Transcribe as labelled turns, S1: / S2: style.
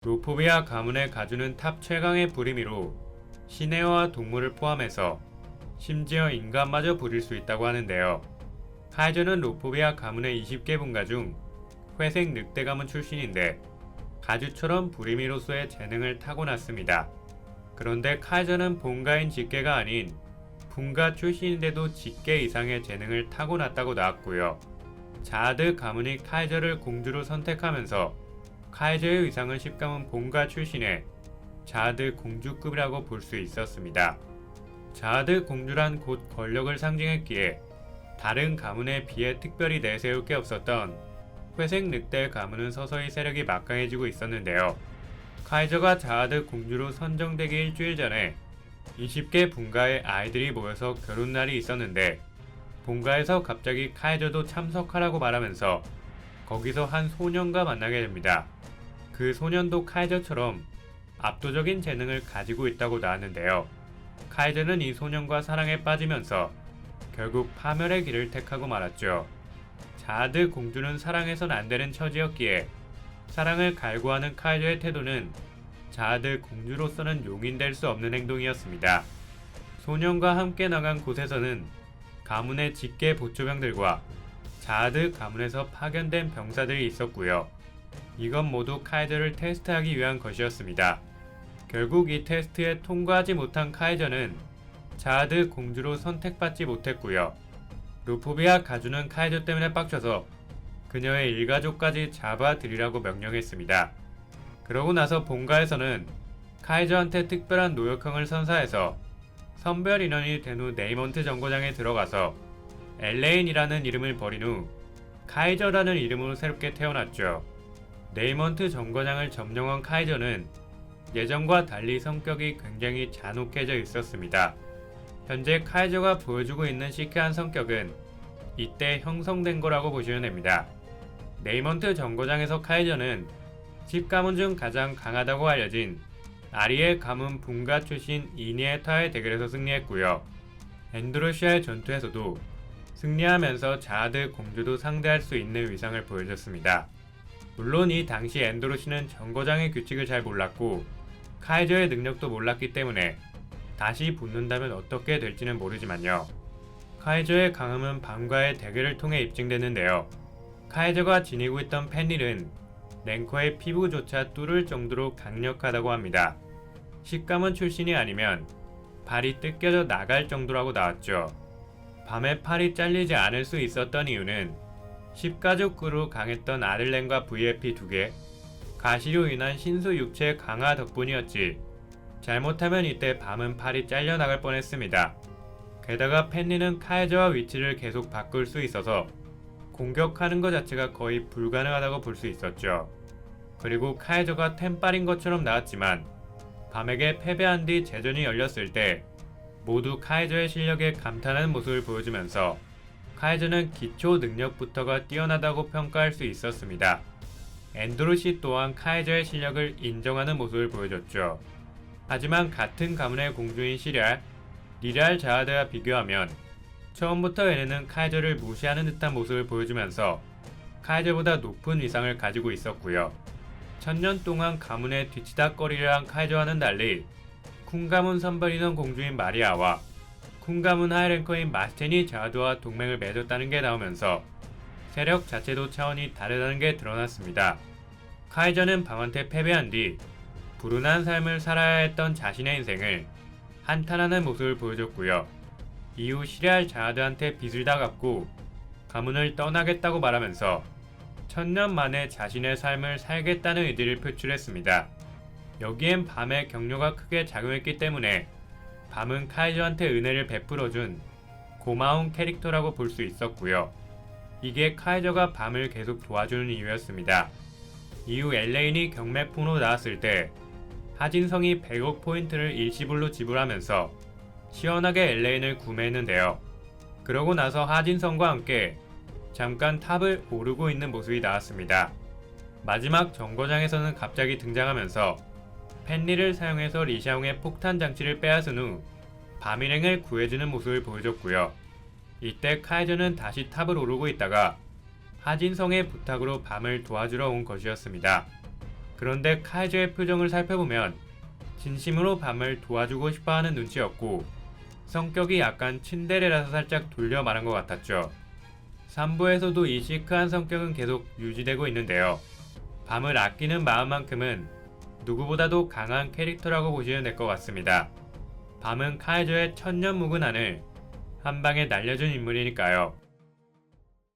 S1: 루포비아 가문의 가주는 탑 최강의 불임이로 신해와 동물을 포함해서 심지어 인간마저 부릴 수 있다고 하는데요. 카이저는 루포비아 가문의 20개 분가 중 회색 늑대 가문 출신인데 가주처럼 불임이로서의 재능을 타고났습니다. 그런데 카이저는 본가인 직계가 아닌 분가 출신인데도 직계 이상의 재능을 타고났다고 나왔고요. 자아드 가문이 카이저를 공주로 선택하면서 카이저의 위상은 십가문 본가 출신의 자아드 공주급이라고 볼 수 있었습니다. 자아드 공주란 곧 권력을 상징했기에 다른 가문에 비해 특별히 내세울 게 없었던 회색 늑대 가문은 서서히 세력이 막강해지고 있었는데요. 카이저가 자아드 공주로 선정되기 일주일 전에 20개 분가의 아이들이 모여서 결혼날이 있었는데 본가에서 갑자기 카이저도 참석하라고 말하면서 거기서 한 소년과 만나게 됩니다. 그 소년도 카이저처럼 압도적인 재능을 가지고 있다고 나왔는데요. 카이저는 이 소년과 사랑에 빠지면서 결국 파멸의 길을 택하고 말았죠. 자아드 공주는 사랑해선 안 되는 처지였기에 사랑을 갈구하는 카이저의 태도는 자아드 공주로서는 용인될 수 없는 행동이었습니다. 소년과 함께 나간 곳에서는 가문의 직계 보초병들과 자아드 가문에서 파견된 병사들이 있었고요. 이건 모두 카이저를 테스트하기 위한 것이었습니다. 결국 이 테스트에 통과하지 못한 카이저는 자아드 공주로 선택받지 못했고요. 루포비아 가주는 카이저 때문에 빡쳐서 그녀의 일가족까지 잡아들이라고 명령했습니다. 그러고 나서 본가에서는 카이저한테 특별한 노역형을 선사해서 선별 인원이 된 후 네이먼트 정거장에 들어가서 엘레인이라는 이름을 버린 후 카이저라는 이름으로 새롭게 태어났죠. 네이먼트 정거장을 점령한 카이저는 예전과 달리 성격이 굉장히 잔혹해져 있었습니다. 현재 카이저가 보여주고 있는 시크한 성격은 이때 형성된 거라고 보시면 됩니다. 네이먼트 정거장에서 카이저는 10가문 중 가장 강하다고 알려진 아리의 가문 분가 출신 이니에타의 대결에서 승리했고요. 엔드로시아의 전투에서도 승리하면서 자아드 공주도 상대할 수 있는 위상을 보여줬습니다. 물론 이 당시 엔드로시는 정거장의 규칙을 잘 몰랐고 카이저의 능력도 몰랐기 때문에 다시 붙는다면 어떻게 될지는 모르지만요. 카이저의 강함은 밤과의 대결을 통해 입증됐는데요. 카이저가 지니고 있던 펜릴은 랭커의 피부조차 뚫을 정도로 강력하다고 합니다. 10가문 출신이 아니면 발이 뜯겨져 나갈 정도라고 나왔죠. 밤에 팔이 잘리지 않을 수 있었던 이유는 10가족으로 강했던 아들렌과 VFP 2개, 가시로 인한 신수 육체 강화 덕분이었지 잘못하면 이때 밤은 팔이 잘려나갈 뻔했습니다. 게다가 펜리는 카이저와 위치를 계속 바꿀 수 있어서 공격하는 것 자체가 거의 불가능하다고 볼 수 있었죠. 그리고 카이저가 템빨인 것처럼 나왔지만 밤에게 패배한 뒤 재전이 열렸을 때 모두 카이저의 실력에 감탄하는 모습을 보여주면서 카이저는 기초 능력부터가 뛰어나다고 평가할 수 있었습니다. 엔드로시 또한 카이저의 실력을 인정하는 모습을 보여줬죠. 하지만 같은 가문의 공주인 리랄 자아드와 비교하면 처음부터 얘네는 카이저를 무시하는 듯한 모습을 보여주면서 카이저보다 높은 위상을 가지고 있었고요. 1000년 동안 가문의 뒤치다꺼리를 한 카이저와는 달리 쿵 가문 선별인원 공주인 마리아와 쿵 가문 하이랭커인 마스테니 자아드와 동맹을 맺었다는 게 나오면서 세력 자체도 차원이 다르다는 게 드러났습니다. 카이저는 밤한테 패배한 뒤 불운한 삶을 살아야 했던 자신의 인생을 한탄하는 모습을 보여줬고요. 이후 시리알 자아드한테 빚을 다 갚고 가문을 떠나겠다고 말하면서 1000년 만에 자신의 삶을 살겠다는 의지를 표출했습니다. 여기엔 밤의 격려가 크게 작용했기 때문에 밤은 카이저한테 은혜를 베풀어준 고마운 캐릭터라고 볼 수 있었고요. 이게 카이저가 밤을 계속 도와주는 이유였습니다. 이후 엘레인이 경매폰으로 나왔을 때 하진성이 100억 포인트를 일시불로 지불하면서 시원하게 엘레인을 구매했는데요. 그러고 나서 하진성과 함께 잠깐 탑을 오르고 있는 모습이 나왔습니다. 마지막 정거장에서는 갑자기 등장하면서 펜리를 사용해서 리샤옹의 폭탄 장치를 빼앗은 후 밤일행을 구해주는 모습을 보여줬고요. 이때 카이저는 다시 탑을 오르고 있다가 하진성의 부탁으로 밤을 도와주러 온 것이었습니다. 그런데 카이저의 표정을 살펴보면 진심으로 밤을 도와주고 싶어하는 눈치였고 성격이 약간 츤데레라서 살짝 돌려 말한 것 같았죠. 3부에서도 이 시크한 성격은 계속 유지되고 있는데요. 밤을 아끼는 마음만큼은 누구보다도 강한 캐릭터라고 보시면 될 것 같습니다. 밤은 카이저의 천년묵은안을 한 방에 날려준 인물이니까요.